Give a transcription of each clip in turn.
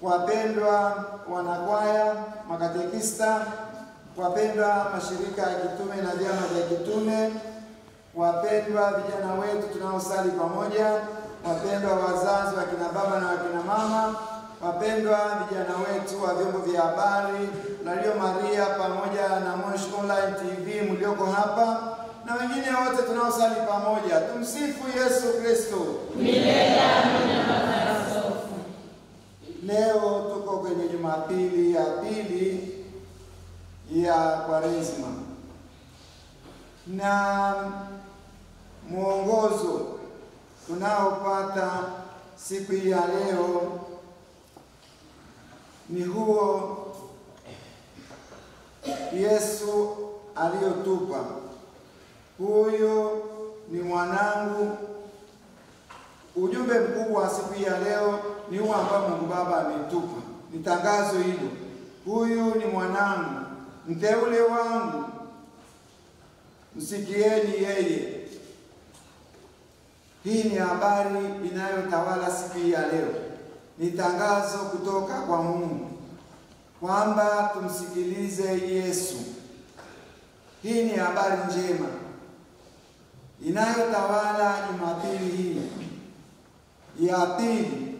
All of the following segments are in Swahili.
wapendwa wanakwaya, makatekista, wapendwa mashirika ya kitume na vyama vya kitume, wapendwa vijana wetu tunaosali pamoja, wapendwa wazazi wa kina baba na wa kina mama, wapendwa vijana wetu wa vyombo vya habari, Radio Maria pamoja na Moshi Online TV mlioko hapa, na wengine wote tunaosali pamoja. Tumsifu Yesu Kristo. Milele amina. Leo tuko kwenye Jumapili ya pili ya Kwaresma, na mwongozo tunaopata siku hii ya leo ni huo Yesu aliyotupa. Huyo ni mwanangu. Ujumbe mkubwa wa siku hii ya leo ni huo ambao Mungu Baba ametupa. Ni tangazo hilo. Huyu ni mwanangu, mteule wangu, msikieni yeye. Hii ni habari inayotawala siku hii ya leo. Ni tangazo kutoka kwa Mungu kwamba tumsikilize Yesu. Hii ni habari njema inayotawala Jumapili hii ya pili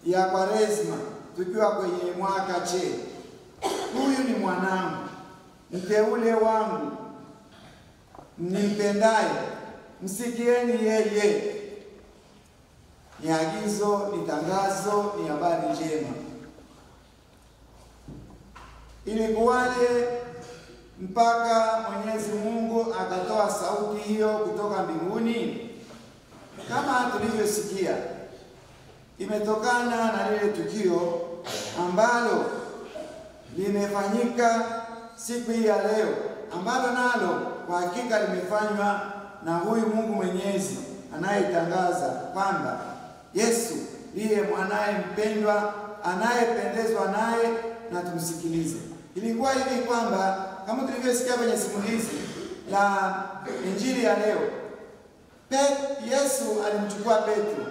ya Kwaresma, tukiwa kwenye mwaka C. Huyu ni mwanangu, mteule wangu, nimpendaye, msikieni yeye. Ni agizo, ni tangazo, ni habari njema. Ilikuwaje mpaka Mwenyezi Mungu akatoa sauti hiyo kutoka mbinguni? Kama tulivyosikia, imetokana na lile tukio ambalo limefanyika siku hii ya leo, ambalo nalo kwa hakika limefanywa na huyu Mungu Mwenyezi anayetangaza kwamba Yesu ndiye mwanaye mpendwa anayependezwa naye na tumsikilize. Ilikuwa hivi kwamba kama tulivyosikia kwenye simulizi la Injili ya leo, Yesu alimchukua Petro,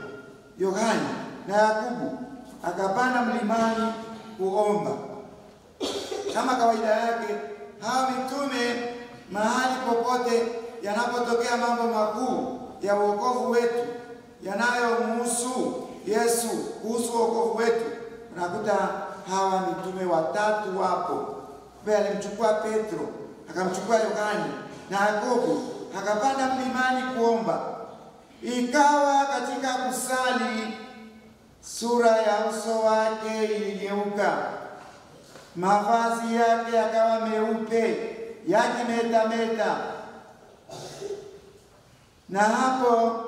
Yohana na Yakobo akapanda mlimani kuomba. Kama kawaida yake, hawa mitume mahali popote yanapotokea mambo makuu ya wokovu wetu yanayomhusu Yesu, kuhusu wokovu wetu, unakuta hawa mitume watatu wapo. Bali alimchukua Petro, akamchukua Yohana na Yakobo, akapanda mlimani kuomba. Ikawa katika kusali, sura ya uso wake iligeuka, mavazi yake yakawa meupe yakimetameta, na hapo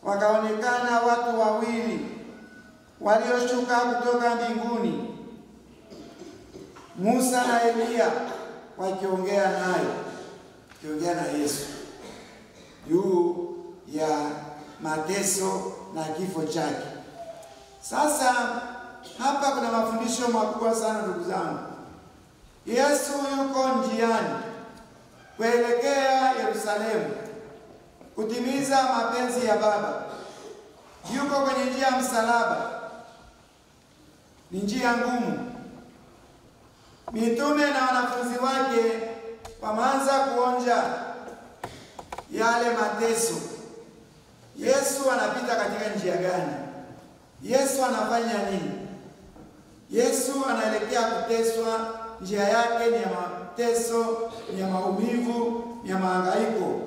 wakaonekana watu wawili walioshuka kutoka mbinguni, Musa na Elia, wakiongea na Yesu juu ya mateso na kifo chake. Sasa hapa kuna mafundisho makubwa sana ndugu zangu. Yesu yuko njiani kuelekea Yerusalemu kutimiza mapenzi ya Baba. Yuko kwenye njia ya msalaba. Ni njia ngumu. Mitume na wanafunzi wake wameanza kuonja yale mateso. Yesu anapita katika njia gani? Yesu anafanya nini? Yesu anaelekea kuteswa. Njia yake ni ya mateso, ni ya maumivu, ni ya mahangaiko.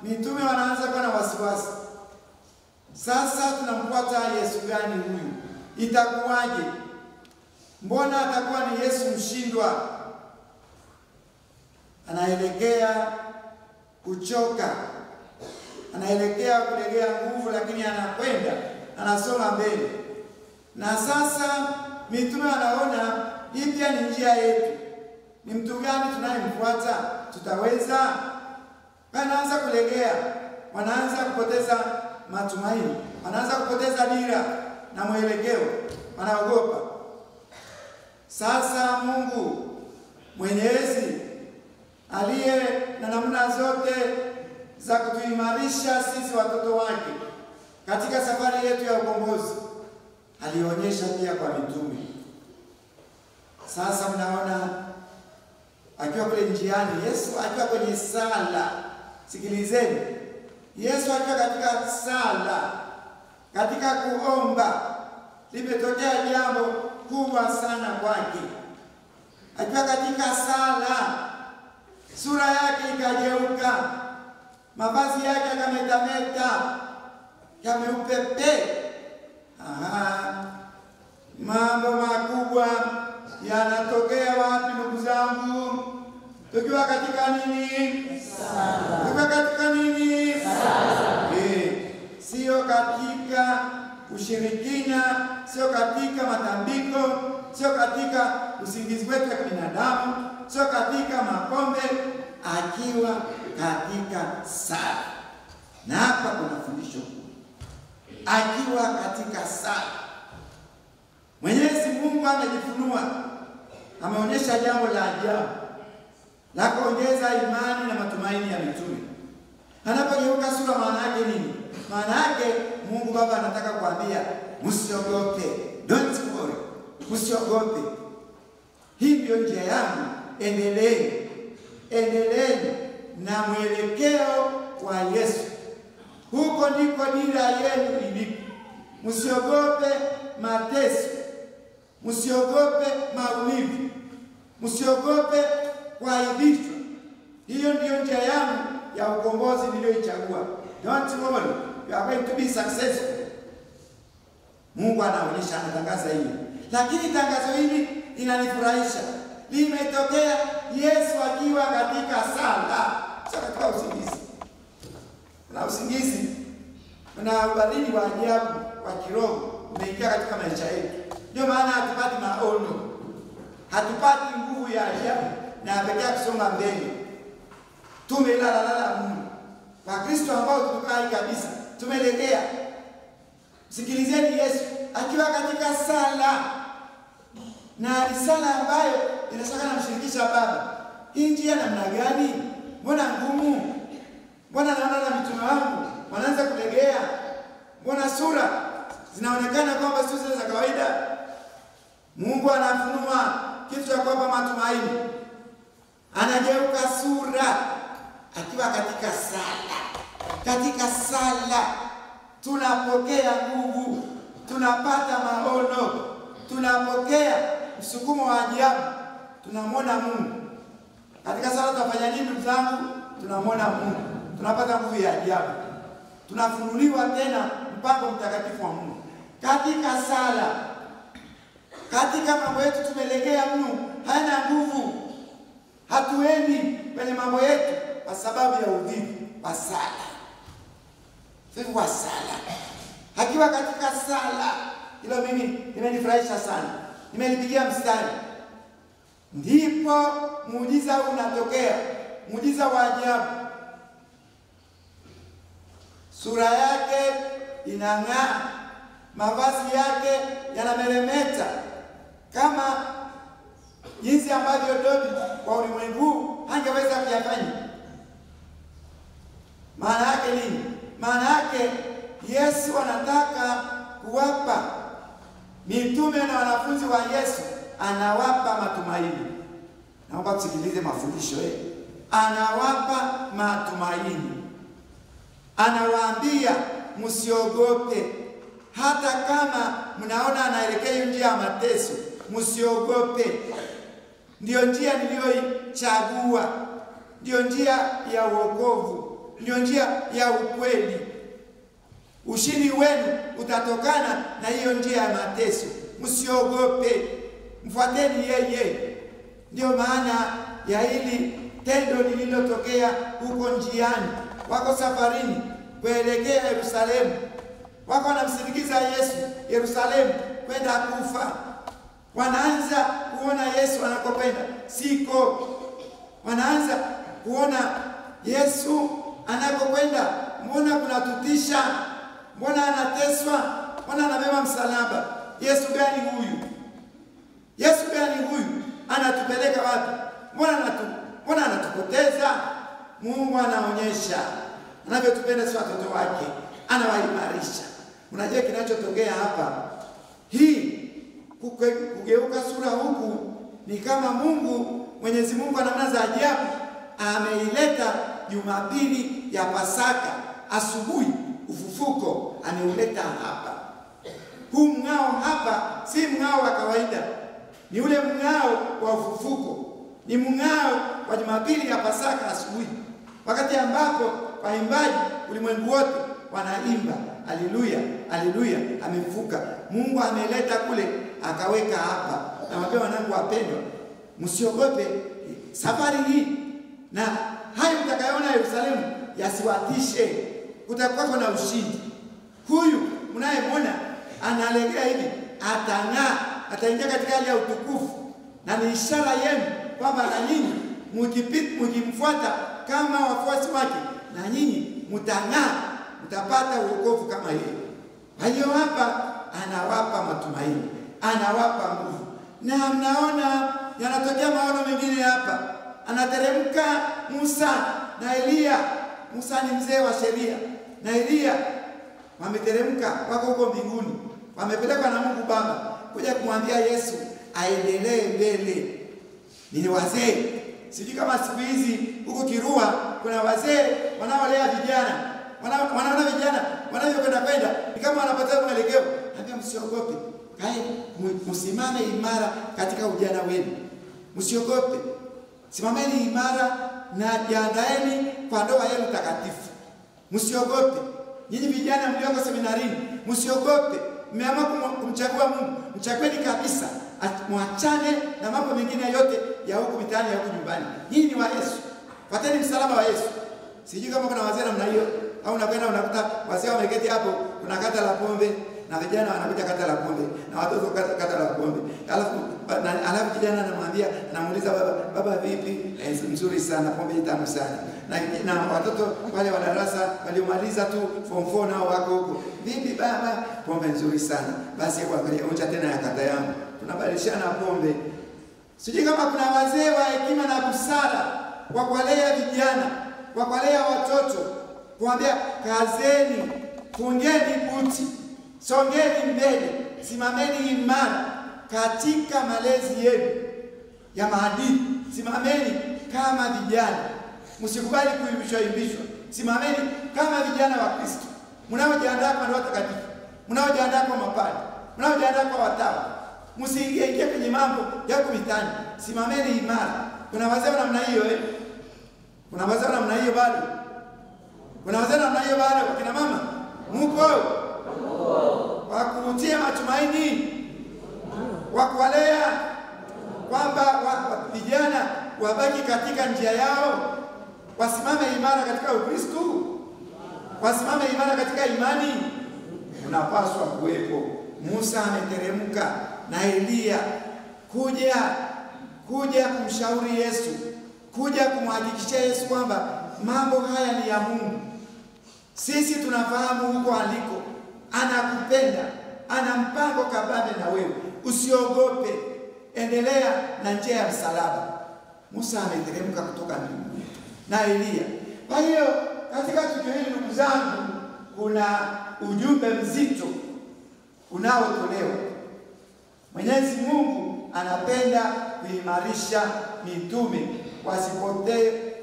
Mitume wanaanza kuwa na wasiwasi. Sasa tunamfuata Yesu gani huyu? Itakuwaje? Mbona atakuwa ni Yesu mshindwa? Anaelekea kuchoka, anaelekea kulegea nguvu, lakini anakwenda, anasonga mbele. Na sasa mitume wanaona hii pia ni njia yetu. Ni mtu gani tunayemfuata? Tutaweza? Wanaanza kulegea, wanaanza kupoteza matumaini, wanaanza kupoteza dira na mwelekeo, wanaogopa. Sasa Mungu Mwenyezi aliye na namna zote za kutuimarisha sisi watoto wake, katika safari yetu ya ukombozi alionyesha pia kwa mitume. Sasa mnaona akiwa kule njiani, Yesu akiwa kwenye sala. Sikilizeni, Yesu akiwa katika sala, katika kuomba, limetokea jambo kubwa sana kwake. Akiwa katika sala, sura yake ikageuka, mavazi yake yakametameta, yameupepe. Mambo makubwa yanatokea wapi ndugu zangu? Tukiwa katika nini? Sala. Tukiwa katika nini? Sala. Sio katika ushirikina, sio katika matambiko, sio katika usingizi wetu wa binadamu, sio katika mapombe, akiwa katika sala. Na hapa kuna fundisho. Akiwa katika sala, Mwenyezi Mungu amejifunua, ameonyesha jambo la ajabu la kuongeza imani na matumaini ya mitume. Anapogeuka sura, maana yake nini? Maana yake Mungu Baba anataka kuambia msiogope, don't worry, msiogope. Hii ndio njia yangu, endeleeni na mwelekeo wa Yesu. Huko ndiko dira yenu ilipo. Msiogope mateso, msiogope maumivu, msiogope kuaibishwa. Hiyo ndio njia yangu ya ukombozi niliyoichagua. Don't worry, you are going to be successful. Mungu anaonyesha, anatangaza hili. Lakini tangazo hili linanifurahisha. Limetokea Yesu akiwa katika sala, sio katika usingizi. Na usingizi na ubadili wa ajabu wa kiroho umeingia katika maisha yetu. Ndio maana hatupati maono, hatupati nguvu ya ajabu na pekee kusonga mbele. Tumelala Mungu. Wakristo ambao tumekaa kabisa, tumelegea. Sikilizeni Yesu akiwa katika sala, na sala ambayo inataka kumshirikisha Baba. Hii njia namna gani? Mbona ngumu? Mbona naona na mitume wangu wanaanza kulegea? Mbona sura zinaonekana kwamba sio za kawaida? Mungu anafunua kitu cha kuwapa matumaini. Anageuka sura akiwa katika sala. Katika sala tunapokea nguvu, tunapata maono, tunapokea msukumo wa ajabu, tunamwona Mungu. Katika sala tunafanya nini ndugu zangu? Tunamwona Mungu, tunapata nguvu ya ajabu, tunafunuliwa tena mpango mtakatifu wa Mungu. Katika sala, katika mambo yetu tumelegea mno, hana nguvu, hatuendi kwenye mambo yetu kwa sababu ya udhaifu wa sala. Sisi wa sala, akiwa katika sala, hilo mimi limenifurahisha sana, nimelipigia mstari. Ndipo muujiza unatokea, muujiza wa ajabu. Sura yake inang'aa, mavazi yake yanameremeta kama jinsi ambavyo Daudi kwa ulimwengu hangeweza kuyafanya. Maana yake nini? Maana yake Yesu anataka kuwapa mitume na wanafunzi wa Yesu, anawapa matumaini. Naomba tusikilize mafundisho yake. Anawapa matumaini. Anawaambia msiogope, hata kama mnaona anaelekea njia ya mateso, msiogope. Ndio njia niliyoichagua, ndio njia ya wokovu, ndio njia ya ukweli. Ushindi wenu utatokana na hiyo njia ya mateso. Msiogope, mfuateni yeye. Ndio maana ya hili tendo lililotokea huko njiani. Wako safarini kuelekea Yerusalemu, wako wanamsindikiza Yesu Yerusalemu kwenda kufa. Wanaanza kuona Yesu anakokwenda siko, wanaanza kuona Yesu anakokwenda. Mbona kunatutisha? Mbona anateswa? Mbona anabeba msalaba? Yesu gani huyu? Yesu gani huyu? Anatupeleka wapi? Mbona anatupoteza? Mungu anaonyesha anavyotupenda sisi watoto wake, anawaimarisha, Unajua kinachotokea hapa, hii kugeuka sura huku ni kama Mungu, Mwenyezi Mungu kwa namna za ajabu ameileta Jumapili ya Pasaka asubuhi, ufufuko ameuleta hapa. Huu mng'ao hapa si mng'ao wa kawaida, ni ule mng'ao wa ufufuko, ni mng'ao wa Jumapili ya Pasaka asubuhi, wakati ambapo waimbaji ulimwengu wote wanaimba haleluya, haleluya, amefufuka. Mungu ameleta kule akaweka hapa. Na wapendwa wanangu wapendwa, msiogope safari hii, na hayo mtakayoona Yerusalemu yasiwatishe. Kutakuwa na ushindi. Huyu mnayemwona analegea hivi atang'aa, ataingia katika hali ya utukufu, na ni ishara yenu kwamba na nyinyi mkimfuata kama wafuasi wake, na nyinyi mtang'aa, mtapata wokovu kama yeye. Kwa hiyo hapa anawapa matumaini, anawapa nguvu. Na mnaona yanatokea maono mengine hapa. Anateremka Musa na Elia. Musa ni mzee wa sheria, na Elia wameteremka, wako huko mbinguni, wamepelekwa na Mungu Baba kuja kumwambia Yesu aendelee mbele. Ni wazee. Sijui kama siku hizi huko Kirua kuna wazee wanaolea vijana. Wanaona vijana wanavyokwenda kwenda ni kama wanapata mwelekeo. Ambia msiogope. Hai, msimame imara katika ujana wenu. Msiogope. Simameni imara na jiandaeni kwa ndoa yenu takatifu. Msiogope. Nyinyi vijana mlioko seminarini, msiogope. Mmeamua kumchagua Mungu, mchagueni kabisa. Mwachane na mambo mengine yote ya huku mitaani, ya huku nyumbani. Nyinyi ni wa Yesu. Fateni msalaba wa Yesu. Sijui kama kuna wazee namna hiyo au unakwenda unakuta wazee wameketi hapo, kuna kata la pombe na vijana wanakuja kata la pombe na watoto kata la pombe. Alafu kijana anamwambia, anamuuliza baba vipi? Mzuri sana, pombe tamu sana. Na watoto wale wa darasa waliomaliza tu form 4 nao wako huko. Vipi baba? Pombe nzuri sana. Basi hebu angalia onja tena ya kata yangu. Tunabadilishana pombe. Sijui kama kuna wazee wa hekima na busara kwa kuwalea vijana, kwa kuwalea watoto, kuambia kazeni, fungeni buti, songeni mbele, simameni imara katika malezi yenu ya maadili. Simameni kama vijana, msikubali kuimbishwa. Simameni kama vijana wa Kristo, mnaojiandaa kwa ndoa takatifu, mnaojiandaa kwa mapadri, mnaojiandaa kwa watawa. Msiingie kwenye mambo ya kumitani. Simameni imara. Kuna wazee namna hiyo Kuna wazee namna hiyo bado? Kuna wazee namna hiyo bado? Kina mama mko wa kutia matumaini, wa kuwalea kwamba vijana wabaki katika njia yao, wasimame imara katika Ukristo, wasimame imara katika imani. Unapaswa kuwepo. Musa ameteremka na Elia kuja kumshauri Yesu, kuja kumhakikishia Yesu kwamba mambo haya ni ya Mungu. Sisi tunafahamu huko aliko, anakupenda, ana mpango kabambe na wewe. Usiogope, endelea na njia ya msalaba. Musa ameteremka kutoka mbinguni na Elia. Kwa hiyo katika tukio hili, ndugu zangu, kuna ujumbe mzito unaotolewa. Mwenyezi Mungu anapenda kuimarisha mitume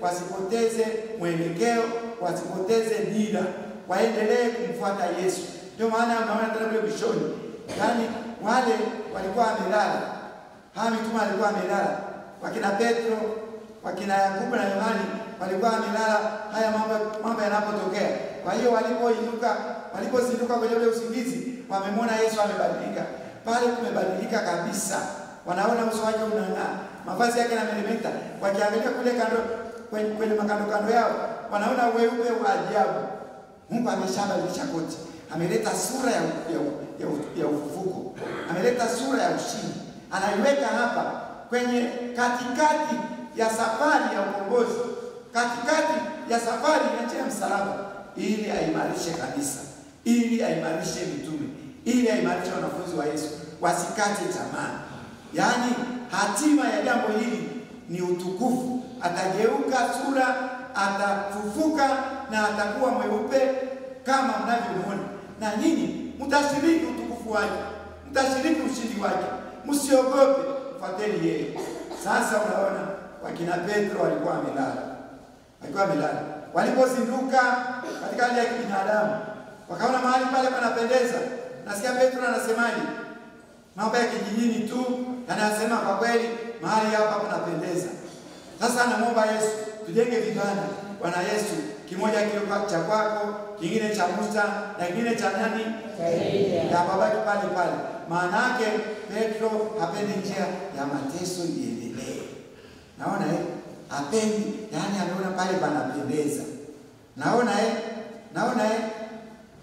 wasipoteze mwelekeo, wasipoteze dira, waendelee kumfuata Yesu. Ndio maana unaona tena kule mwishoni, yani wale walikuwa wamelala, hawa mitume walikuwa wamelala, wakina Petro, wakina Yakobo na Yohani walikuwa wamelala haya mambo yanapotokea. Kwa hiyo walipozinduka kwenye ule usingizi, wamemwona Yesu amebadilika. Pale kumebadilika kabisa. Wanaona uso wake unang'aa, mavazi yake yanameremeta. Wakiangalia kule kando, kwenye makando yao, wanaona weupe wa ajabu. Mungu ameshabadilisha koti. Ameleta sura ya ufufuko. Ameleta sura ya ushindi. Anaiweka hapa kwenye katikati ya safari ya ukombozi, katikati ya safari ya njia ya msalaba, ili aimarishe kanisa, ili aimarishe mitume, ili aimarishe wanafunzi wa Yesu wasikate tamaa. Yaani hatima ya jambo hili ni utukufu. Atageuka sura, atafufuka na atakuwa mweupe kama mnavyomuona. Na nyinyi mtashiriki utukufu wake, mtashiriki ushindi wake. Msiogope, fuateni yeye. Sasa unaona wakina Petro walikuwa wamelala. Walipozinduka katika hali ya kibinadamu, wakaona mahali pale panapendeza. Nasikia Petro anasemaje? Mambo ya kijijini tu, anasema kwa kweli mahali hapa panapendeza. Sasa anamuomba Yesu, tujenge vibanda. Bwana Yesu, kimoja kile cha kwako, kingine cha Musa na kingine cha nani? Ya babaki pale. Maana yake Petro hapendi njia ya mateso iendelee. Naona hapendi, yani ameona pale panapendeza. Naona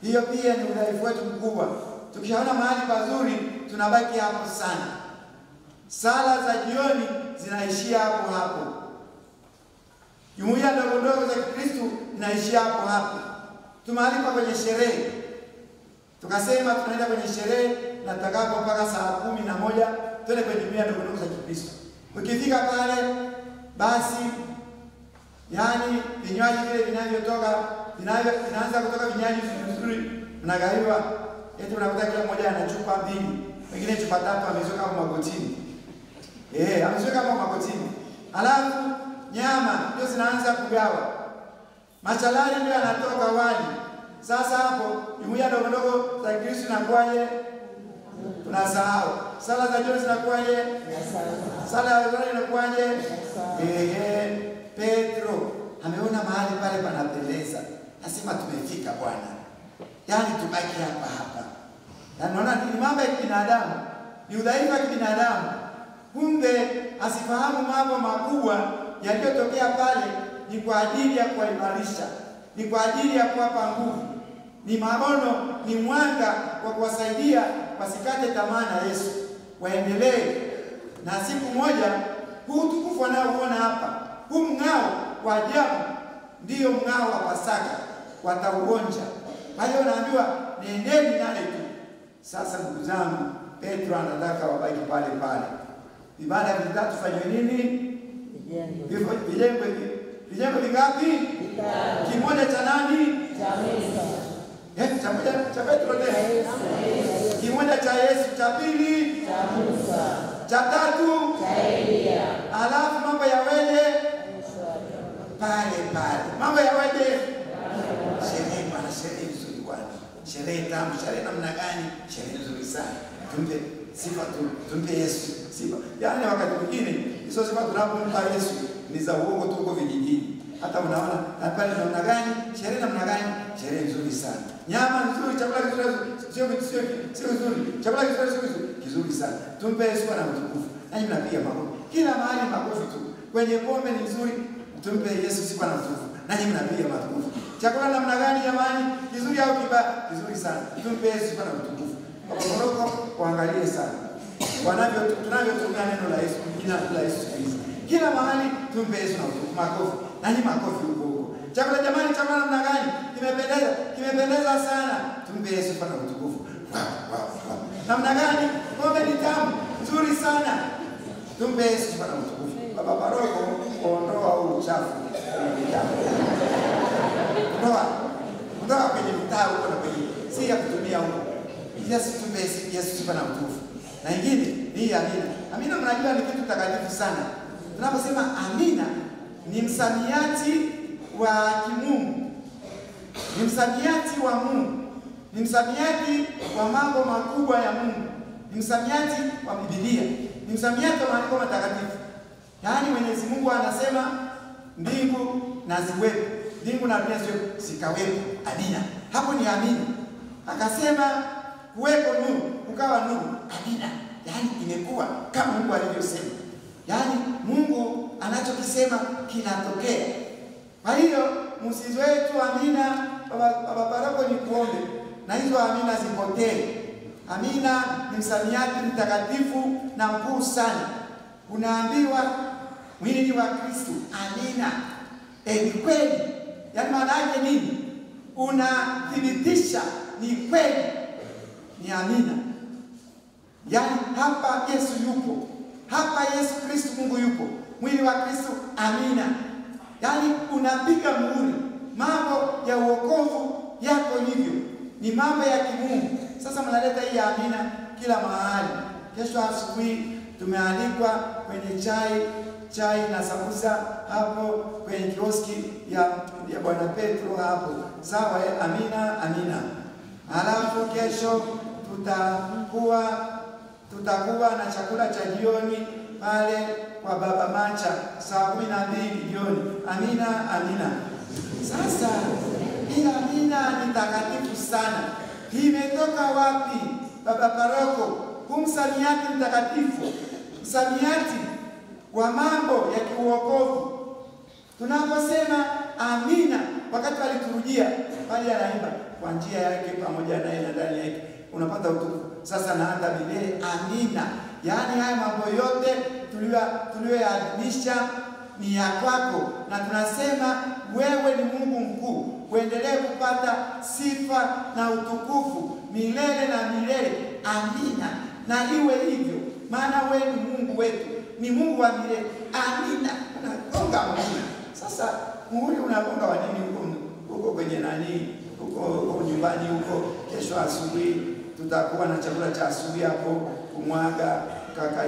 hiyo pia ni udhaifu wetu mkubwa. Tukishaona mahali pazuri tunabaki hapo sana. Sala za jioni zinaishia hapo. Jumuiya ndogo za Kristo zinaishia hapo. Tumealikwa kwenye sherehe. Tukasema tunaenda kwenye sherehe na tutakapo mpaka saa 11 twende kwenye jumuiya ndogo za Kristo. Ukifika pale basi yani vinywaji vile vinaanza kutoka vinywaji vizuri mnagaiwa. Eti unakuta kila mmoja ana chupa 2, wengine chupa 3 amezoka kama magotini. Amezoka kama magotini. Alafu nyama ndio zinaanza kugawa. Machalani ndio anatoka wali. Sasa hapo jumuiya ndogo za Kristo inakuwaje? Tunasahau. Sala za jioni zinakuwaje? Sala ya jioni inakuwaje? Petro ameona mahali pale panapendeza. Nasema tumefika Bwana. Yaani tubaki hapa. Na naona ni mambo ya kibinadamu, ni udhaifu wa kibinadamu. Kumbe asifahamu mambo makubwa yaliyotokea pale ni kwa ajili ya kuimarisha, ni kwa ajili ya kuwapa nguvu. Ni maono, ni mwanga wa kuwasaidia wasikate tamaa na Yesu, waendelee. Na siku moja huu utukufu wanaoona hapa, huu mng'ao wa ajabu ndio mng'ao wa Pasaka, watauonja. Kwa hiyo naambiwa nendeni naye tu. Sasa ndugu zangu, Petro anataka wabaki pale. Vibanda vitatu fanywe nini? Vijengwe vingapi? Kimoja cha nani? Cha Musa. Cha Petro ndiye. Kimoja cha Yesu, cha pili cha Musa. Cha tatu cha Elia. Alafu mambo ya weje pale. Mambo ya weje sherehe bwana, sherehe nzuri bwana. Sherehe tamu, sherehe namna gani? Sherehe nzuri sana. Tumpe sifa tumpe Yesu sifa. Yaani wakati mwingine hizo sifa tunapompa Yesu ni za uongo tu huko vijijini. Hata unaona na pale namna gani? Sherehe namna gani? Sherehe nzuri sana. Nyama nzuri, chakula kizuri, sio nzuri. Chakula kizuri sana. Tumpe Yesu na mtukufu. Na mnapiga makofi. Kila mahali makofi tu. Kwenye pombe ni nzuri, tumpe Yesu sifa na mtukufu. Na mnapiga makofi. Chakula namna gani jamani? Kizuri au kibaya? Kizuri sana. Tumpe Yesu sifa na mtukufu. Wakoroko waangalie sana. Tunavyotumia neno la Yesu, jina la Yesu Kristo. Kila mahali tumpe Yesu na mtukufu. Makofi. Na makofi huko. Chakula jamani, chakula namna gani? Kimependeza sana. Tumpe Yesu sifa na mtukufu. Wow. Namna gani? Pombe ni tamu, nzuri sana. Tumpe Yesu sifa na mtukufu. Baba paroko, ondoa uchafu. Ondoa kwenye mtaa huko na kwenye si ya kutumia huko. Yesu tumpe Yesu sifa na mtukufu. Na ingine ni amina. Amina mnajua ni kitu takatifu sana. Tunaposema amina ni msamiati wa kimungu. Ni msamiati wa Mungu. Ni msamiati wa mambo makubwa ya Mungu. Ni msamiati wa Biblia. Ni msamiati wa maandiko matakatifu. Yaani Mwenyezi Mungu anasema mbingu na ziwepo. Mbingu na dunia ziwepo, zikawepo. Amina. Hapo ni amina. Akasema kuwepo nuru, kukawa nuru. Amina. Yaani imekuwa kama Mungu alivyosema. Yaani Mungu anachokisema kinatokea. Kwa hiyo msizoe tu amina. Baba paroko ni kuombe na hizo amina zipotee. Amina ni msamiati mtakatifu na mkuu sana. Unaambiwa mwili wa Kristo. Amina. Ni kweli. Yaani maana yake nini? Unathibitisha ni kweli. Ni amina. Yaani hapa Yesu yupo. Hapa Yesu Kristo Mungu yupo. Mwili wa Kristo. Amina. Yaani unapiga muhuri. Mambo ya wokovu yako hivyo. Ni mambo ya kimungu. Sasa mnaleta hii amina kila mahali. Kesho asubuhi tumealikwa kwenye chai na sambusa hapo kwenye kioski ya Bwana Petro hapo. Sawa, amina. Halafu kesho tutakuwa na chakula cha jioni pale kwa Baba Macha saa 12 jioni. Amina. Sasa hii amina ni takatifu sana. Imetoka wapi, Baba Paroko? Huu msamiati mtakatifu, msamiati wa mambo ya kiuokovu. Tunaposema amina, wakati waliturujia pale anaimba kwa njia yake pamoja naye na ndani yake, unapata utukufu. Sasa na hata vile amina, yaani haya mambo yote tuliyoadhimisha ni ya kwako, na tunasema wewe ni Mungu mkuu, uendelee kupata sifa na utukufu milele na milele. Amina. Na iwe hivyo, maana wewe ni Mungu wetu, ni Mungu wa milele. Amina. Unagonga amina. Sasa huyu unagonga wa nini huko kwenye nani? Huko nyumbani huko. Kesho asubuhi tutakuwa na chakula cha asubuhi hapo kumwaga kaka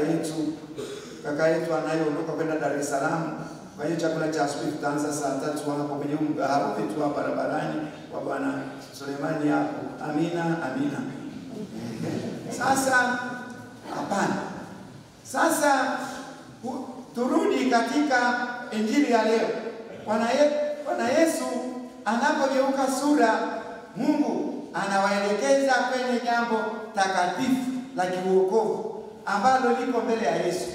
yetu anayeondoka kwenda Dar es Salaam. Kwa hiyo chakula cha asubuhi tutaanza saa 3 hapo kwenye mgahawa wetu wa barabarani wa Bwana Sulemani hapo. Amina. Sasa hapana. Sasa turudi katika Injili ya leo. Bwana Yesu anapogeuka sura, Mungu anawaelekeza kwenye jambo takatifu la kiuokovu ambalo liko mbele ya Yesu,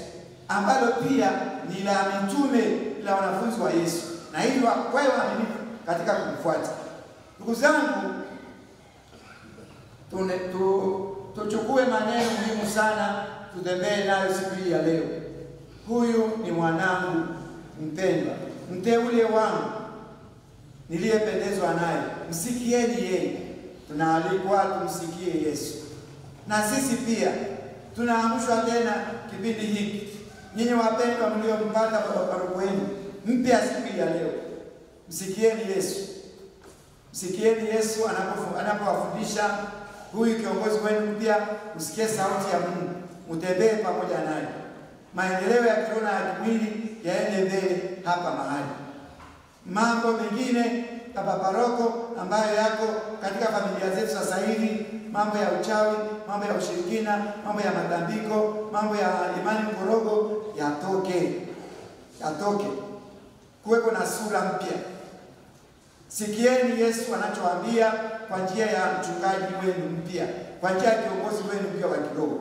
ambalo pia ni la mitume, la wanafunzi wa Yesu, na hivyo wawe waaminifu katika kumfuata. Ndugu zangu, tuchukue maneno muhimu sana, tutembee nayo siku hii ya leo. Huyu ni mwanangu mpendwa, mteule wangu niliyependezwa naye, msikieni yeye. Tunaalikwa tumsikie Yesu. Na sisi pia tunaamshwa tena kipindi hiki. Nyinyi wapendwa mliompata Baba Paroko wenu mpya siku ya leo, msikieni Yesu. Msikieni Yesu anapowafundisha huyu kiongozi wenu mpya. Msikie sauti ya Mungu, mtembee pamoja naye. Maendeleo ya kiroho na ya kimwili yaende mbele hapa mahali. Mambo mengine Baba Paroko ambayo yako katika familia zetu sasa hivi, mambo ya uchawi, mambo ya ushirikina, mambo ya matambiko, mambo ya imani mkorogo, yatoke. Kuweko na sura mpya. Sikieni Yesu anachowaambia kwa njia ya mchungaji wenu mpya, kwa njia ya kiongozi wenu mpya wa kiroho.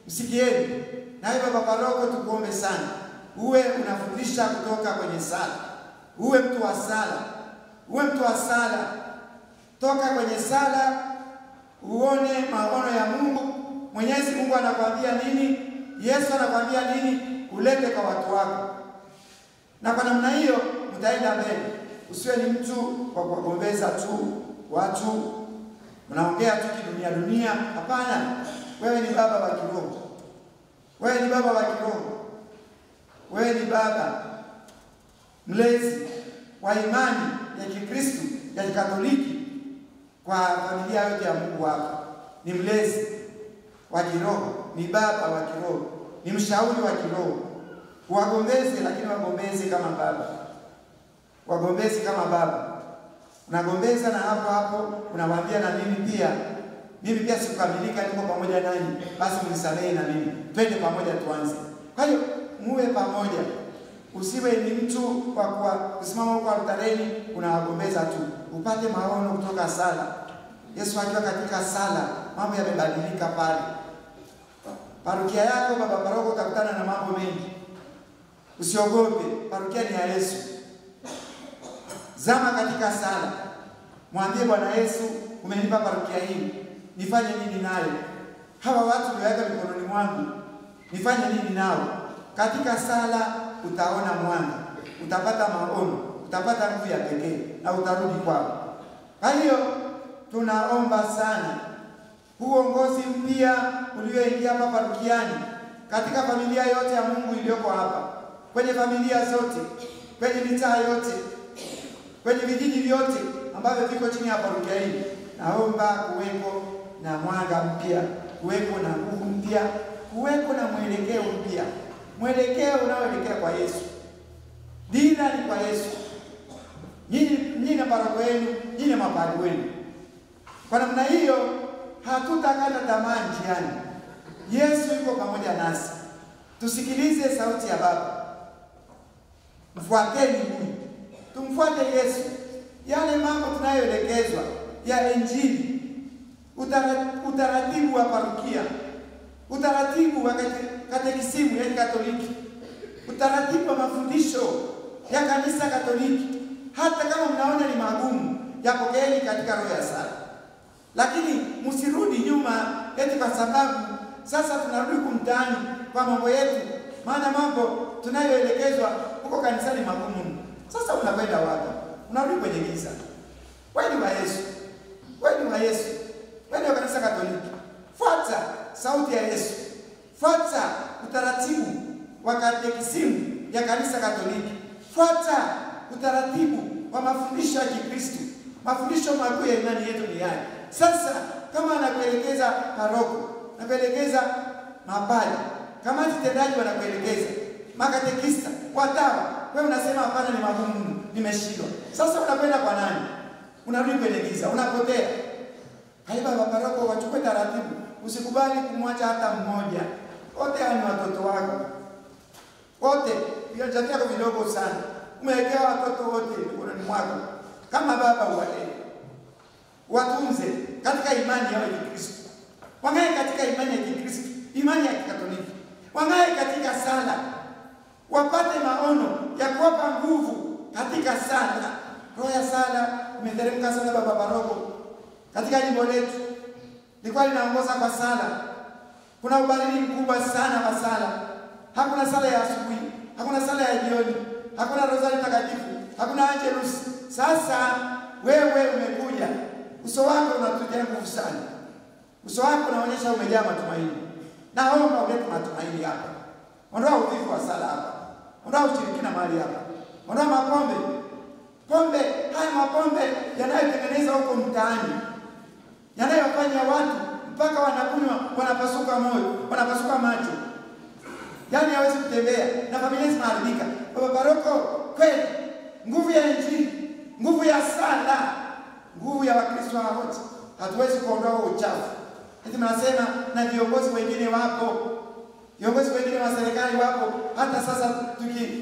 Msikieni. Na hivyo Baba Paroko, tukuombe sana, uwe unafundisha kutoka kwenye sala. Uwe mtu wa sala. Toka kwenye sala uone maono ya Mungu. Mwenyezi Mungu anakuambia nini? Yesu anakuambia nini? Ulete kwa watu wako. Na kwa namna hiyo mtaenda mbele. Usiwe ni mtu wa kugombeza tu watu, unaongea tu kidunia. Hapana. Wewe ni baba wa kiroho. Wewe ni baba mlezi wa imani ya Kikristo, ya Kikatoliki kwa familia yote ya Mungu hapa. Ni mlezi wa kiroho, ni baba wa kiroho, ni mshauri wa kiroho. Wagombezi, lakini wagombezi kama baba. Unagombeza na hapo unamwambia na mimi pia sikukamilika, niko pamoja nanyi, basi mnisamehe na mimi. Twende pamoja tuanze. Kwa hiyo muwe pamoja. Usiwe ni mtu wa kusimama huko altareni unawagombeza tu. Upate maono kutoka sala. Yesu akiwa katika sala, mambo yamebadilika pale. Parokia yako Baba Paroko utakutana na mambo mengi. Usiogope, parokia ni ya Yesu. Zama katika sala. Mwambie Bwana Yesu, umenipa parokia hii, nifanye nini nayo? Hawa watu walioweka mikononi mwangu, nifanye nini nao? Katika sala utaona mwanga, utapata maono, utapata nguvu ya pekee na utarudi kwao. Kwa hiyo tunaomba sana uongozi mpya ulioingia hapa parokiani, katika familia yote ya Mungu iliyoko hapa, kwenye familia zote, kwenye mitaa yote, kwenye vijiji vyote ambavyo viko chini ya parokia hii. naomba kuweko na mwanga mpya, kuweko na nguvu mpya, kuweko na mwelekeo mpya, mwelekeo unaoelekea kwa Yesu. Dira ni kwa Yesu. Nyinyi na paroko yenu, nyinyi na mapadri wenu. Kwa namna hiyo hatutakata tamaa njiani. Yesu yuko pamoja nasi. Tusikilize sauti ya Baba. Mfuateni huyu. Tumfuate Yesu. Yale mambo tunayoelekezwa ya Injili, utaratibu wa parokia, utaratibu wa katekisimu ya Katoliki, utaratibu wa mafundisho ya Kanisa Katoliki, hata kama mnaona ni magumu, yapokeeni katika roho ya sala. Lakini msirudi nyuma eti kwa sababu sasa tunarudi kumtaani kwa mambo yetu, maana mambo tunayoelekezwa huko kanisani magumu. Sasa unakwenda wapi? Unarudi kwenye giza. Wewe ni wa Yesu. Wewe ni wa Yesu. Wewe ni wa Kanisa Katoliki. Fuata sauti ya Yesu. Fuata utaratibu wa katekisimu ya Kanisa Katoliki. Fuata utaratibu wa mafundisho ya Kikristo. Mafundisho makuu ya imani yetu ni haya. Sasa kama anakuelekeza paroko, anakuelekeza mapadri, kamati tendaji wanakuelekeza, makatekista, watawa, wewe unasema hapana, ni magumu, nimeshindwa. Sasa unakwenda kwa nani? Unarudi kwenye giza, unapotea. Haiba paroko wachukue taratibu. Usikubali kumwacha hata mmoja. Wote ni watoto wako. Wote, vianja vyako vidogo sana. Umewekewa watoto wote mikononi mwako. Kama baba uwalee. Watunze katika imani yao ya Kikristo. Wangae katika imani ya Kikristo, imani ya Kikatoliki. Wangae katika sala. Wapate maono ya kuwapa nguvu katika sala. Roho ya sala imeteremka sana baba paroko. Katika jimbo letu lilikuwa linaongoza kwa sala. Kuna ubaridi mkubwa sana wa sala. Hakuna sala ya asubuhi, hakuna sala ya jioni, hakuna rozari takatifu, hakuna angelus. Sasa wewe umekuja, uso wako unatutia nguvu sana. Uso wako unaonyesha umejaa matumaini. Naomba ulete matumaini hapa. Ondoa uvivu wa sala hapa. Ondoa ushirikina mahali hapa. Ondoa mapombe. Pombe, haya mapombe yanayotengeneza huko mtaani, yanayofanya watu mpaka wanakunywa wanapasuka moyo, wanapasuka macho, yaani hawezi kutembea na familia zinaharibika. Baba paroko, kweli nguvu ya Injili, nguvu ya sala, nguvu ya Wakristo wote, hatuwezi kuondoa uchafu. Hata mnasema na viongozi wengine wapo, viongozi wengine wa serikali wapo. Hata sasa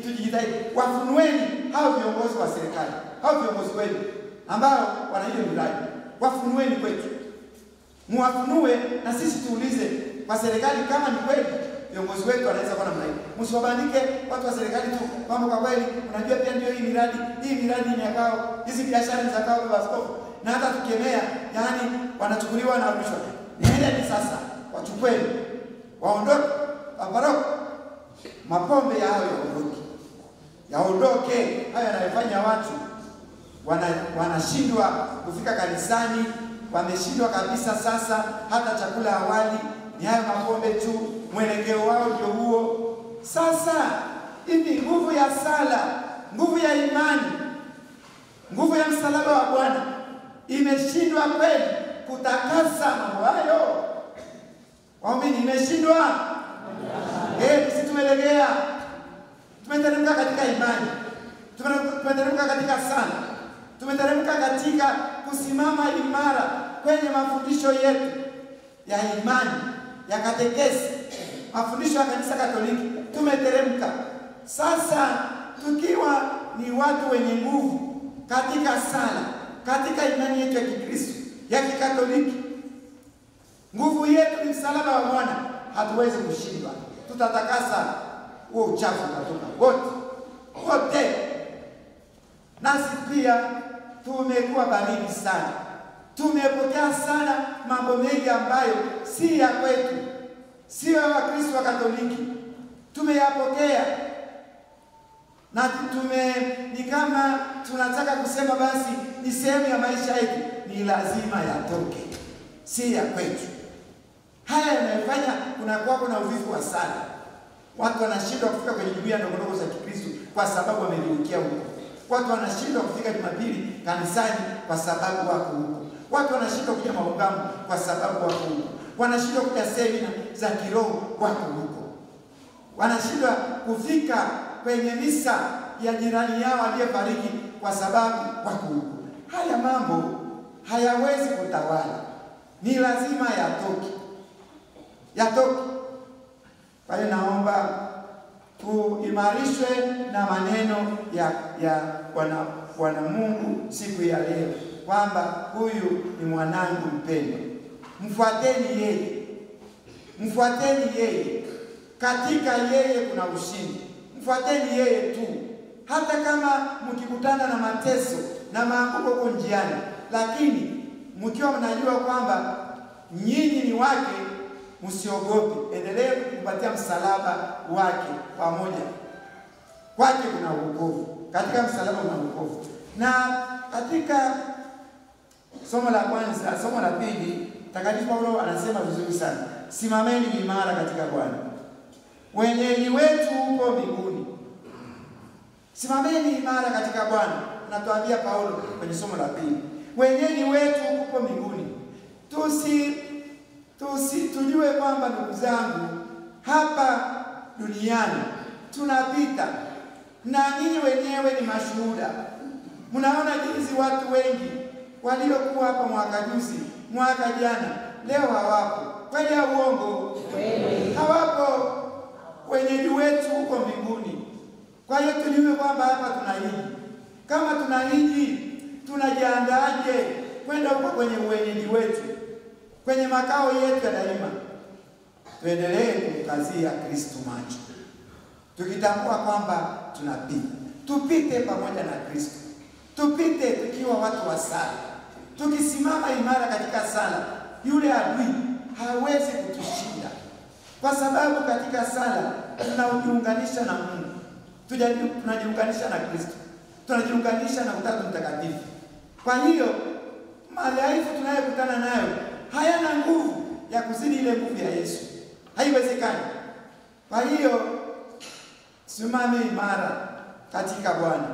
tujitahidi, wafunueni hao viongozi wa serikali, hao viongozi wenu ambao wana ile miradi, wafunueni kwetu. Muwafunue na sisi tuulize kwa serikali kama ni kweli viongozi wetu wanaweza kuwa namna hiyo. Msiwabandike watu wa serikali tu kwamba kwa kweli unajua pia ndio hii miradi ni yakao, hizi biashara ni za kwao baba askofu. Na hata tukemea, yani wanachukuliwa na rushwa. Niende sasa wachukueni, waondoke paroko, mapombe yao yaondoke. Haya yanayofanya watu wanashindwa kufika kanisani, wameshindwa kabisa. Sasa hata chakula awali ni hayo mapombe tu, mwelekeo wao ndio huo. Sasa hivi nguvu ya sala, nguvu ya imani, nguvu ya msalaba wa Bwana imeshindwa kweli kutakasa mambo hayo? Waamini, imeshindwa? Sisi tumelegea. Tumeteremka katika imani, tumeteremka katika sala, tumeteremka katika kusimama imara kwenye mafundisho yetu ya imani, ya katekesi, mafundisho ya Kanisa Katoliki. Tumeteremka. Sasa tukiwa ni watu wenye nguvu katika sala, katika imani yetu ya Kikristo, ya Kikatoliki, nguvu yetu ni msalaba wa Bwana, hatuwezi kushindwa. Tutatakasa huo uchafu utatoka wote. Nasi pia tumekuwa baridi sana. Tumepokea sana mambo mengi ambayo si ya kwetu, si ya Wakristo wa Katoliki. Tumeyapokea na ni kama tunataka kusema basi ni sehemu ya maisha yetu, ni lazima yatoke, si ya kwetu. Haya yanayofanya kuna uvivu wa sala. Watu wanashindwa kufika kwenye jumuiya ndogo za Kikristo kwa sababu wameliukia huko. Watu wanashindwa kufika Jumapili kanisani kwa sababu wako huko. Watu wanashindwa kuja maungamo kwa sababu wako huko. Wanashindwa kuja semina za kiroho, wako huko. Wanashindwa kufika kwenye misa ya jirani yao aliyefariki kwa sababu wako huko. Haya mambo hayawezi kutawala. Ni lazima yatoke. Yatoke. Kwa hiyo naomba tuimarishwe na maneno ya Bwana Mungu siku ya leo, kwamba huyu ni mwanangu mpendwa. Mfuateni yeye. Mfuateni yeye. Katika yeye kuna ushindi. Mfuateni yeye tu. Hata kama mkikutana na mateso na maanguko huko njiani, lakini mkiwa mnajua kwamba nyinyi ni wake, msiogope. Endelee kupatia msalaba wake pamoja. Kwake kuna wokovu. Katika msalaba kuna wokovu. Na katika somo la kwanza, somo la pili, Mtakatifu Paulo anasema vizuri sana. Simameni imara katika Bwana. Wenyeji wetu huko mbinguni. Simameni imara katika Bwana. Anatuambia Paulo kwenye somo la pili. Wenyeji wetu huko mbinguni. Tujue kwamba ndugu zangu, hapa duniani tunapita, na nyinyi wenyewe ni mashuhuda. Mnaona jinsi watu wengi waliokuwa hapa mwaka juzi, mwaka jana, leo hawapo. Kweli au uongo? Hawapo. Wenyeji wetu huko mbinguni. Kwa hiyo tujue kwamba hapa tunahiji. Kama tunahiji, tunajiandaje kwenda huko kwenye wenyeji wetu, kwenye makao yetu ya daima? Tuendelee kumkazia Kristo macho, tukitambua kwamba tunapita. Tupite pamoja na Kristo. Tupite tukiwa watu wa sala. Tukisimama imara katika sala, yule adui hawezi kutushinda. Kwa sababu katika sala tunajiunganisha na Mungu. Tunajiunganisha na Kristo. Tunajiunganisha na Utatu Mtakatifu. Kwa hiyo madhaifu tunayokutana nayo hayana nguvu ya kuzidi ile nguvu ya Yesu. Haiwezekani. Kwa hiyo simame imara katika Bwana.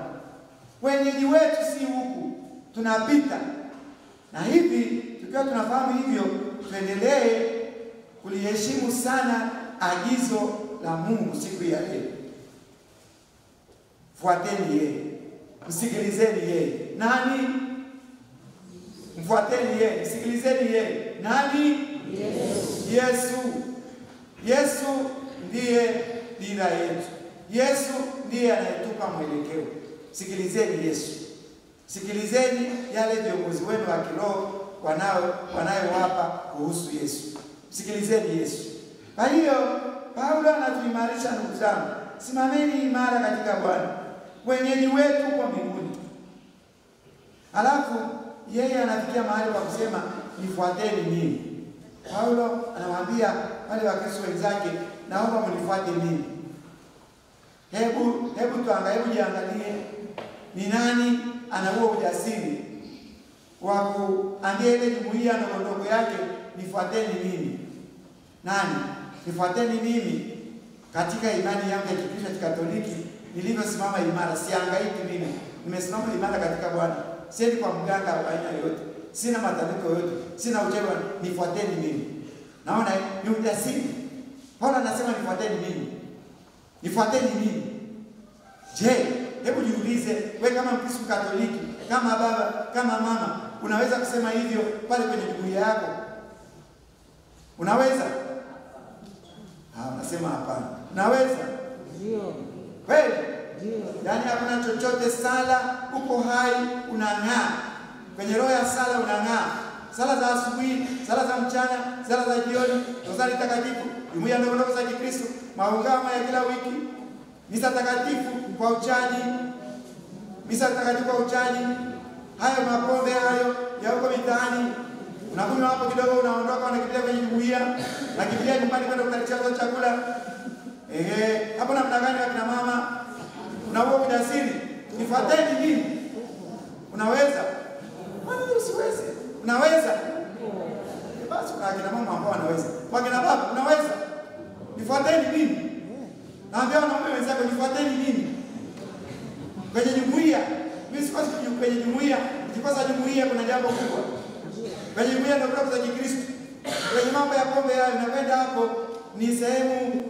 Wenyeji wetu si huku, tunapita. Na hivi tukiwa tunafahamu hivyo, tuendelee kuliheshimu sana agizo la Mungu siku ya leo. Fuateni yeye. Msikilizeni yeye. Nani? Mfuateni yeye. Msikilizeni yeye. Nani? Yesu. Yesu ndiye dira yetu. Yesu ndiye anayetupa mwelekeo. Sikilizeni Yesu. Sikilizeni yale viongozi wenu wa kiroho wanayowapa kuhusu Yesu. Sikilizeni Yesu. Kwa hiyo Paulo anatuimarisha ndugu zangu. Simameni imara katika Bwana. Wenyeji wetu kwa mbinguni. Alafu yeye anafikia mahali wa kusema nifuateni mimi. Paulo anawaambia wale Wakristo wenzake, naomba mnifuate mimi. Hebu jiangalie ni nani ana huo ujasiri wa kuambia ile jumuiya ndogo yake nifuateni mimi. Nani? Nifuateni mimi katika imani yangu ya Kikristo cha Katoliki, nilivyosimama imara. Sihangaiki mimi. Nimesimama imara katika Bwana. Siendi kwa mganga wa aina yoyote. Sina matandiko yoyote. Sina uchawi. Nifuateni mimi. Naona ni ujasiri. Paulo anasema nifuateni mimi. Nifuateni mimi. Je, hebu jiulize, wewe kama Mkristo Katoliki, kama baba, kama mama, unaweza kusema hivyo pale kwenye jumuiya yako? Unaweza? Nasema hapana. Unaweza? Ndio. Kweli? Ndio. Yaani hakuna chochote, sala uko hai, unang'aa. Kwenye roho ya sala unang'aa. Sala za asubuhi, sala za mchana, sala za jioni, rozari takatifu, jumuiya ndogo za Kikristo, maungamo ya kila wiki, misa takatifu kwa uchaji, misa takatifu kwa uchaji, hayo mapombe hayo ya huko mitaani, unakunywa hapo kidogo, unaondoka, unakimbia kwenye jumuiya, unakimbia nyumbani kwenda kutalisha chakula. Hapo namna gani wakina mama? Una huo ujasiri? Nifuateni mimi. Unaweza? Mbona usiweze? Unaweza? Basi kuna akina mama ambao wanaweza. Wakina baba, unaweza? Nifuateni mimi. Naambia wanaume wenzako nifuateni mimi. Kwenye jumuiya, mimi sikosi kwenye jumuiya. Nikikosa jumuiya kuna jambo kubwa. Kwenye jumuiya ndogo za Kikristo, kwenye mambo ya pombe yao inakwenda hapo ni sehemu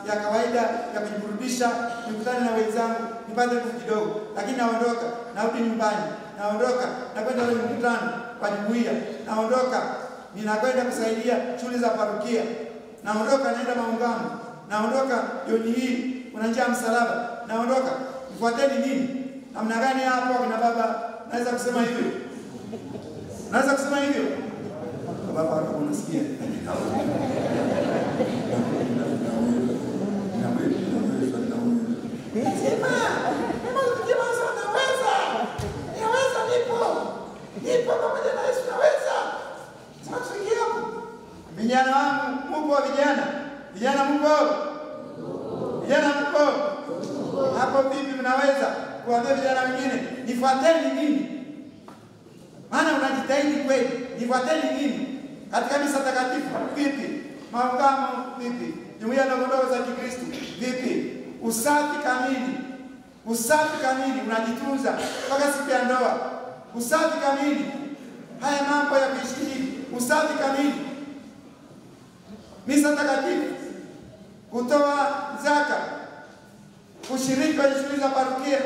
ya kawaida ya kujiburudisha, nikutane na wenzangu, nipate nguvu kidogo, lakini naondoka, narudi nyumbani, naondoka, nakwenda kwenye mkutano wa jumuiya, naondoka, ninakwenda kusaidia shughuli za parokia, naondoka naenda maungano, naondoka jioni hii kuna njia ya msalaba, naondoka. Nifuateni nini? Namna gani hapo kina baba naweza kusema hivyo? Naweza kusema hivyo? Baba hapo unasikia? Nipo pamoja na Yesu naweza. Sasa tuingie hapo. Vijana wangu, mko vijana? Vijana mko? Vijana mko? Hapo vipi mnaweza kuambia vijana wengine nifuateni nini? Maana unajitahidi kweli. Nifuateni nini? Katika misa takatifu vipi? Maungamo vipi? Jumuiya ndogo za Kikristo vipi? Usafi kamili. Usafi kamili, unajitunza mpaka siku ya ndoa. Usafi kamili. Haya mambo ya kuishi, usafi kamili. Misa takatifu, kutoa zaka, kushiriki kwenye shughuli za parokia,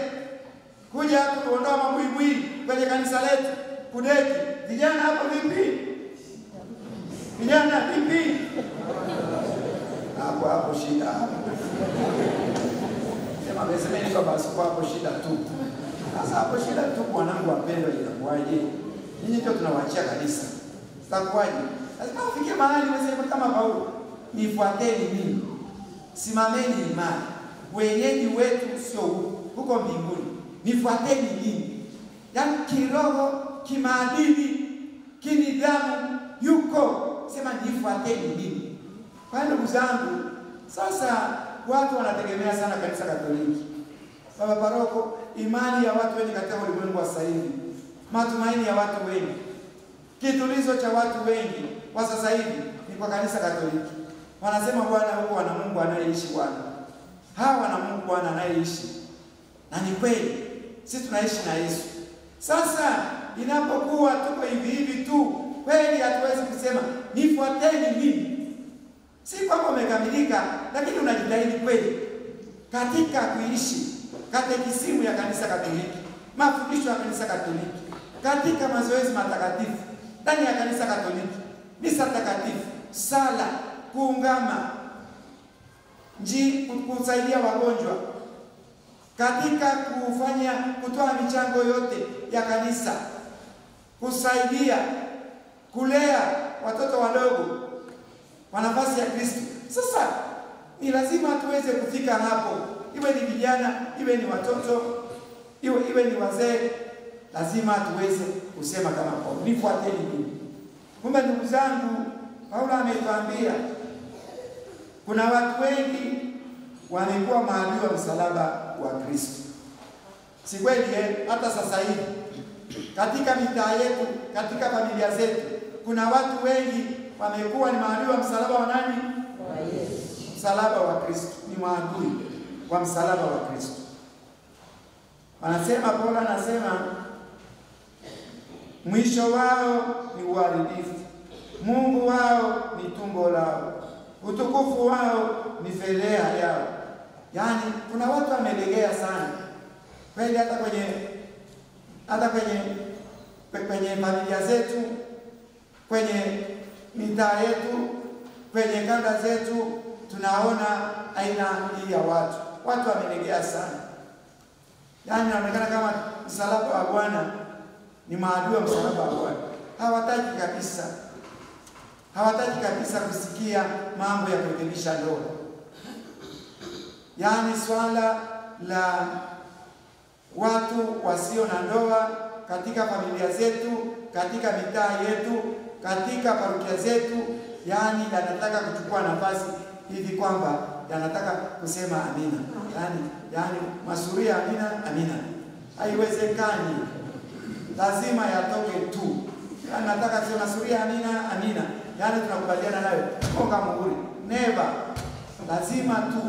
kuja kuondoa mabuibui kwenye kanisa letu, kudeki. Vijana hapo vipi? Vijana vipi? Hapo shida hapo. Sema mesemeni kwa basi hapo shida tu. Sasa hapo shida tu, mwanangu wapendwa, inakuwaje? Ninyi ndio tunawaachia kanisa. Sitakuwaje? Lazima ufike mahali wewe kama Paulo, nifuateni mimi. Simameni imani. Wenyeji wetu sio huko mbinguni. Nifuateni mimi. Yaani kiroho, kimaadili, kinidhamu yuko. Sema nifuateni mimi. Kwa ndugu zangu, sasa watu wanategemea sana kanisa Katoliki. Baba Paroko, imani ya watu wengi katika ulimwengu wa sasa hivi, matumaini ya watu wengi, kitulizo cha watu wengi kwa sasa hivi ni kwa kanisa Katoliki. Wanasema Bwana huko wana Mungu anayeishi Bwana. Hawa wana Mungu Bwana anayeishi. Na ni kweli, sisi tunaishi na Yesu. Sasa inapokuwa tuko hivi tu, kweli hatuwezi kusema nifuateni mimi. Si kwamba umekamilika, lakini unajitahidi kweli katika kuishi katekisimu ya kanisa Katoliki, mafundisho ya kanisa Katoliki, katika mazoezi matakatifu ndani ya kanisa Katoliki, misa takatifu, sala, kuungama, kusaidia wagonjwa, katika kutoa michango yote ya kanisa, kusaidia kulea watoto wadogo kwa nafasi ya Kristo. Sasa ni lazima tuweze kufika hapo, iwe ni vijana, iwe ni watoto, iwe ni wazee, lazima tuweze kusema kama Paulo, nifuateni mimi. Kumbe ndugu zangu, Paulo ametuambia kuna watu wengi wamekuwa maadui wa msalaba wa Kristo. Si kweli? Hata sasa hivi katika mitaa yetu, katika familia zetu, kuna watu wengi wamekuwa ni maadui wa msalaba wa nani? Wa Yesu. Msalaba wa Kristo, ni maadui wa msalaba wa Kristo. Paulo anasema mwisho wao ni uharibifu, Mungu wao ni tumbo lao, utukufu wao ni fedheha yao. Yaani kuna watu wamelegea sana kweli, hata kwenye familia zetu, kwenye mitaa yetu, kwenye kanda zetu, tunaona aina hii ya watu wamelegea sana. Yaani inaonekana kama msalaba wa Bwana ni maadui wa msalaba wa Bwana. Hawataki kabisa kusikia mambo ya kurekebisha ndoa. Yaani swala la watu wasio na ndoa katika familia zetu, katika mitaa yetu, katika parokia zetu, yaani yanataka kuchukua nafasi hivi kwamba yanataka kusema amina. Yaani masuria amina. Haiwezekani. Lazima yatoke tu. Yaani nataka kusema masuria amina. Yaani tunakubaliana nayo. Konga muhuri. Never. Lazima tu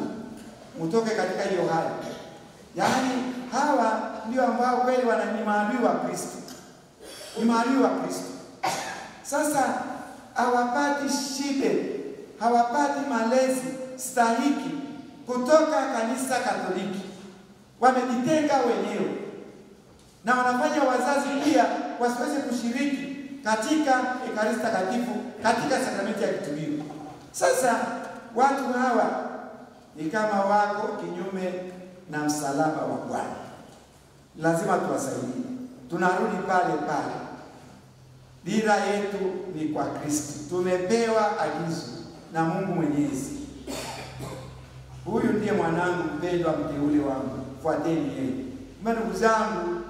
mtoke katika hiyo hali. Yaani hawa ndio ambao kweli ni maadui wa Kristo. Ni maadui wa Kristo. Sasa hawapati shibe, hawapati malezi stahiki kutoka kanisa Katoliki. Wamejitenga wenyewe na wanafanya wazazi pia wasiweze kushiriki katika Ekaristi Takatifu, katika sakramenti ya kitubio. Sasa watu hawa ni kama wako kinyume na msalaba wa Bwana. Lazima tuwasaidie. Tunarudi pale pale. Dira yetu ni kwa Kristo. Tumepewa agizo na Mungu Mwenyezi. Huyu ndiye mwanangu mpendwa, mteule wangu, fuateni yeye. Ndugu zangu,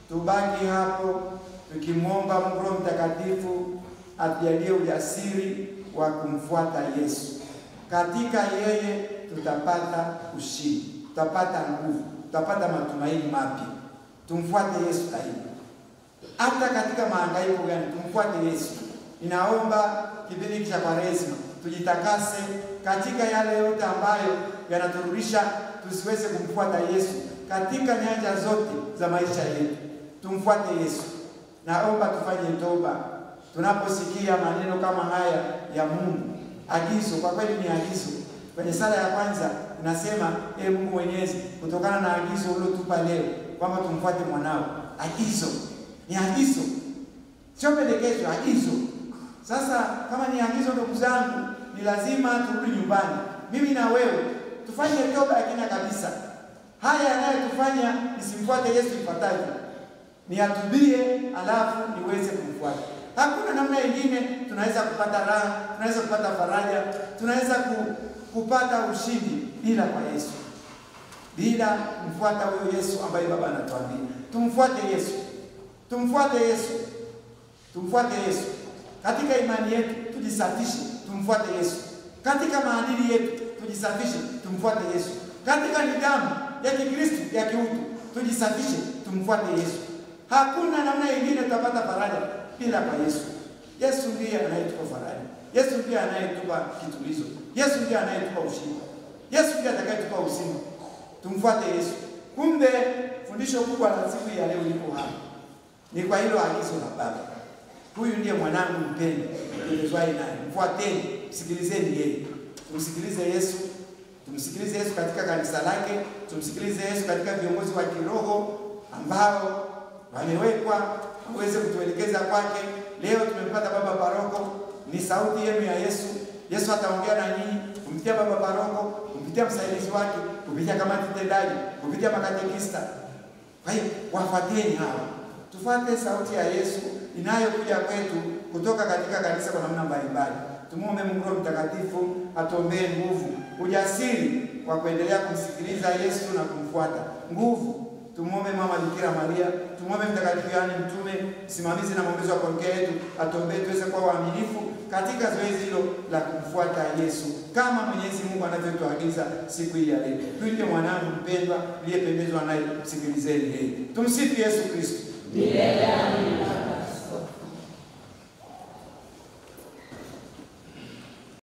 tubaki hapo tukimwomba Mungu Roho Mtakatifu atujalie ujasiri wa kumfuata Yesu. Katika yeye tutapata ushindi, tutapata nguvu, tutapata matumaini mapya. Tumfuate Yesu daima. Hata katika mahangaiko gani, tumfuate Yesu. Ninaomba kipindi cha Kwaresma tujitakase katika yale yote ambayo yanaturudisha tusiweze kumfuata Yesu katika nyanja zote za maisha yetu. Tumfuate Yesu. Naomba tufanye toba tunaposikia maneno kama haya ya Mungu. Agizo, kwa kweli ni agizo. Kwenye sala ya kwanza inasema, Mungu Mwenyezi, kutokana na agizo uliotupa leo kwamba tumfuate mwanao. Agizo. Ni agizo. Sio pendekezo, agizo. Sasa kama ni agizo, ndugu zangu, ni lazima turudi nyumbani. Mimi na wewe tufanye toba ya kina kabisa. Haya yanayotufanya nisimfuate Yesu ifuatavyo, ni atubie alafu niweze kumfuata. Hakuna namna nyingine tunaweza kupata raha, tunaweza kupata faraja, tunaweza kupata ushindi bila kwa Yesu. Bila kumfuata huyo Yesu ambaye Baba anatuambia. Tumfuate Yesu. Tumfuate Yesu. Tumfuate Yesu. Katika imani yetu tujisafishe, tumfuate Yesu. Katika maadili yetu tujisafishe, tumfuate Yesu. Katika nidhamu ya Kikristo ya kiutu tujisafishe, tumfuate Yesu. Hakuna namna nyingine tutapata faraja bila kwa Yesu. Yesu ndiye anayetupa faraja. Yesu ndiye anayetupa kitulizo. Yesu ndiye anayetupa ushindi. Yesu ndiye atakayetupa uzima. Tumfuate Yesu. Kumbe fundisho kubwa la siku ya leo liko hapa. Ni kwa hilo agizo la Baba. Huyu ndiye mwanangu mpendwa, nipendezwaye naye. Mfuateni, msikilizeni yeye. Tumsikilize Yesu. Tumsikilize Yesu katika kanisa lake. Tumsikilize Yesu katika viongozi wa kiroho ambao wamewekwa waweze kutuelekeza kwake. Leo tumempata baba paroko, ni sauti yenu ya Yesu. Yesu ataongea na nyinyi kupitia baba paroko, kupitia msaidizi wake, kupitia kamati tendaji, kupitia makatekista. Kwa hiyo wafuateni hawa. Tufuate sauti ya Yesu inayokuja kwetu kutoka katika kanisa kwa namna mbalimbali. Tumuombe Mungu Roho Mtakatifu atuombee nguvu, ujasiri wa kuendelea kumsikiliza Yesu na kumfuata. Nguvu. Tumuombe Mama Bikira Maria, tumuombe Mtakatifu Yohane Mtume, msimamizi na mwombezi wa parokia yetu, atuombee tuweze kuwa waaminifu katika zoezi hilo la kumfuata Yesu kama Mwenyezi Mungu anavyotuagiza siku hii ya leo. Huyu ndiye mwanangu mpendwa niliyependezwa naye, msikilizeni yeye. Tumsifu Yesu Kristo. Milele amina.